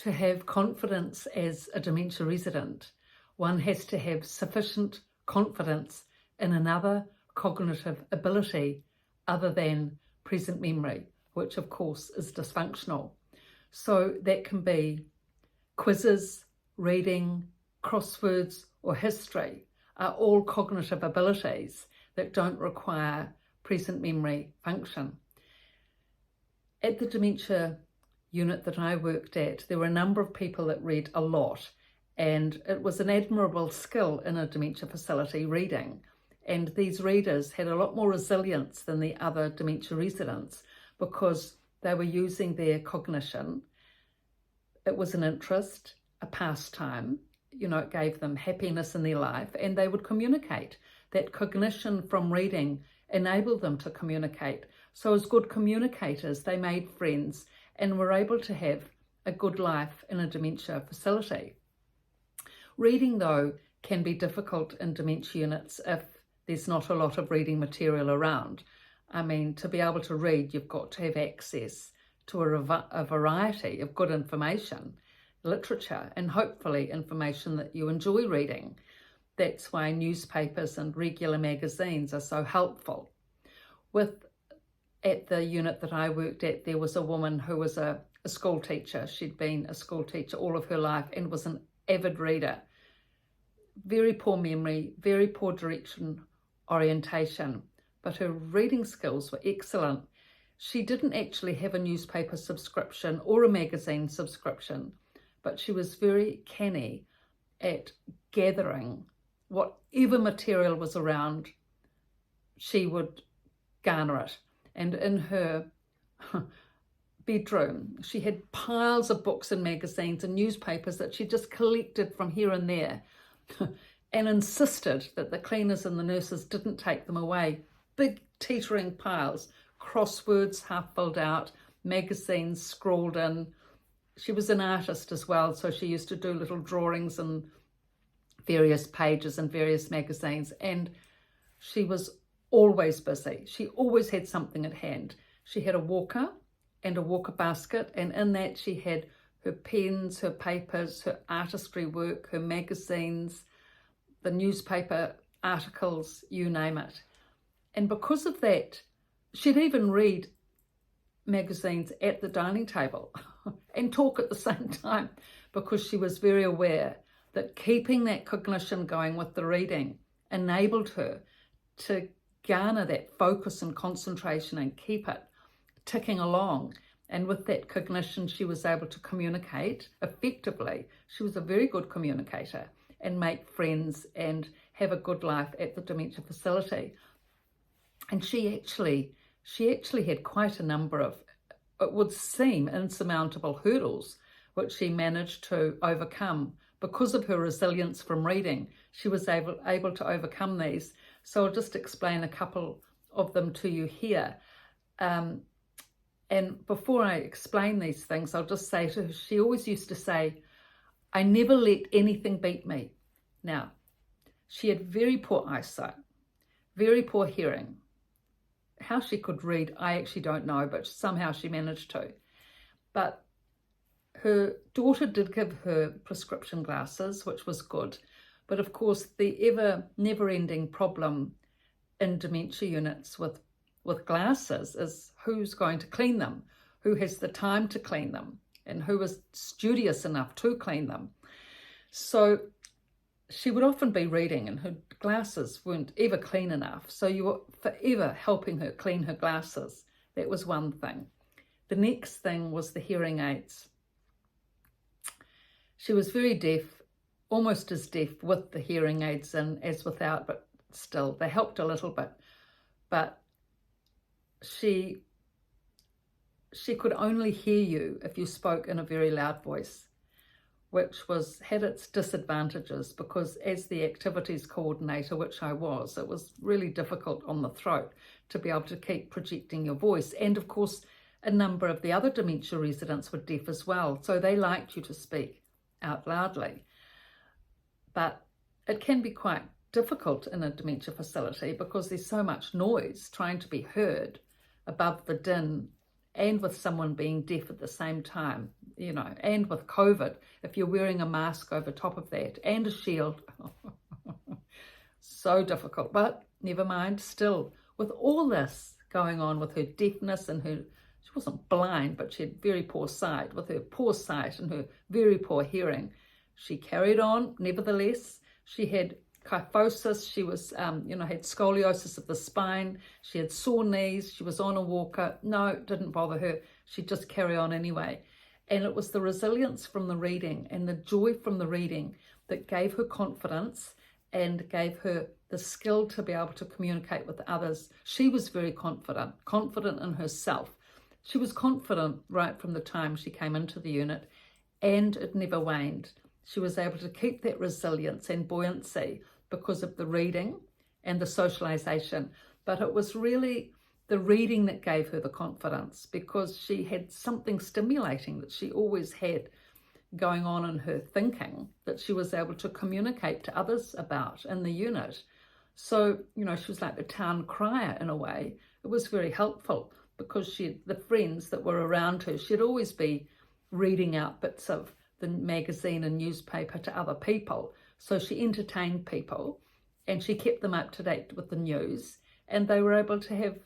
To have confidence as a dementia resident, one has to have sufficient confidence in another cognitive ability other than present memory, which of course is dysfunctional. So that can be quizzes, reading, crosswords, or history are all cognitive abilities that don't require present memory function. At the dementia unit that I worked at, there were a number of people that read a lot, and it was an admirable skill in a dementia facility, reading. And these readers had a lot more resilience than the other dementia residents because they were using their cognition. It was an interest, a pastime, it gave them happiness in their life, and they would communicate. That cognition from reading enabled them to communicate. So as good communicators, they made friends and were able to have a good life in a dementia facility. Reading, though, can be difficult in dementia units if there's not a lot of reading material around. I mean, to be able to read, you've got to have access to a variety of good information, literature, and hopefully information that you enjoy reading. That's why newspapers and regular magazines are so helpful. At the unit that I worked at, there was a woman who was a school teacher. She'd been a school teacher all of her life and was an avid reader. Very poor memory, very poor direction orientation, but her reading skills were excellent. She didn't actually have a newspaper subscription or a magazine subscription, but she was very canny at gathering whatever material was around. She would garner it. And in her bedroom, she had piles of books and magazines and newspapers that she just collected from here and there and insisted that the cleaners and the nurses didn't take them away. Big teetering piles, crosswords half filled out, magazines scrawled in. She was an artist as well, so she used to do little drawings and various pages in various magazines, and she was always busy. She always had something at hand. She had a walker and a walker basket, and in that she had her pens, her papers, her artistry work, her magazines, the newspaper articles, you name it. And because of that, she'd even read magazines at the dining table and talk at the same time, because she was very aware that keeping that cognition going with the reading enabled her to garner that focus and concentration and keep it ticking along. And with that cognition, she was able to communicate effectively. She was a very good communicator and make friends and have a good life at the dementia facility. And she actually had quite a number of, it would seem, insurmountable hurdles, which she managed to overcome. Because of her resilience from reading, she was able to overcome these. So I'll just explain a couple of them to you here. And before I explain these things, I'll just say to her, she always used to say, I never let anything beat me. Now, she had very poor eyesight, very poor hearing. How she could read, I actually don't know, but somehow she managed to. But her daughter did give her prescription glasses, which was good. But of course, the never-ending problem in dementia units with glasses is who's going to clean them, who has the time to clean them, and who is studious enough to clean them. So she would often be reading and her glasses weren't ever clean enough. So you were forever helping her clean her glasses. That was one thing. The next thing was the hearing aids. She was very deaf, almost as deaf with the hearing aids in as without, but still they helped a little bit. But she could only hear you if you spoke in a very loud voice, which had its disadvantages, because as the activities coordinator, which I was, it was really difficult on the throat to be able to keep projecting your voice. And of course, a number of the other dementia residents were deaf as well, so they liked you to speak out loudly. But it can be quite difficult in a dementia facility because there's so much noise trying to be heard above the din, and with someone being deaf at the same time. you know, and with COVID, if you're wearing a mask over top of that and a shield, so difficult. But never mind, still, with all this going on with her deafness and she wasn't blind, but she had very poor sight. With her poor sight and her very poor hearing, she carried on. Nevertheless, she had kyphosis, she was, you know, had scoliosis of the spine, she had sore knees, she was on a walker. No, it didn't bother her. She'd just carry on anyway. And it was the resilience from the reading and the joy from the reading that gave her confidence and gave her the skill to be able to communicate with others. She was very confident in herself. She was confident right from the time she came into the unit, and it never waned. She was able to keep that resilience and buoyancy because of the reading and the socialization. But it was really the reading that gave her the confidence, because she had something stimulating that she always had going on in her thinking that she was able to communicate to others about in the unit. So, you know, she was like the town crier in a way. It was very helpful because the friends that were around her, she'd always be reading out bits of the magazine and newspaper to other people. So she entertained people and she kept them up to date with the news, and they were able to have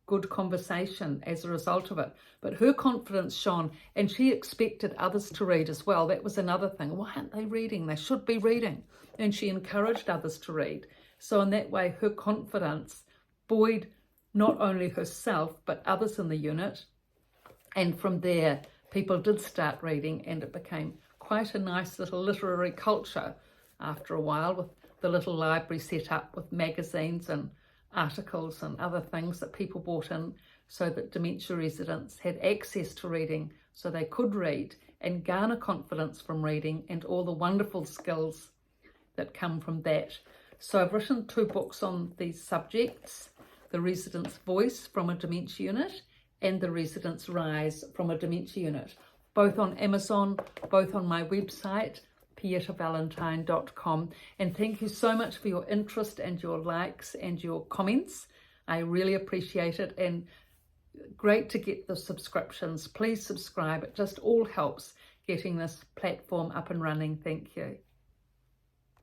good conversation as a result of it. But her confidence shone, and she expected others to read as well. That was another thing. Why aren't they reading? They should be reading. And she encouraged others to read. So in that way, her confidence buoyed not only herself, but others in the unit. And from there, people did start reading, and it became quite a nice little literary culture after a while, with the little library set up with magazines and articles and other things that people brought in, so that dementia residents had access to reading, so they could read and garner confidence from reading and all the wonderful skills that come from that. So I've written 2 books on these subjects: The Resident's Voice from a Dementia Unit and The Resident's Rise from a Dementia Unit, both on Amazon, both on my website, pietavalentine.com. And thank you so much for your interest and your likes and your comments. I really appreciate it, and great to get the subscriptions. Please subscribe. It just all helps getting this platform up and running. Thank you.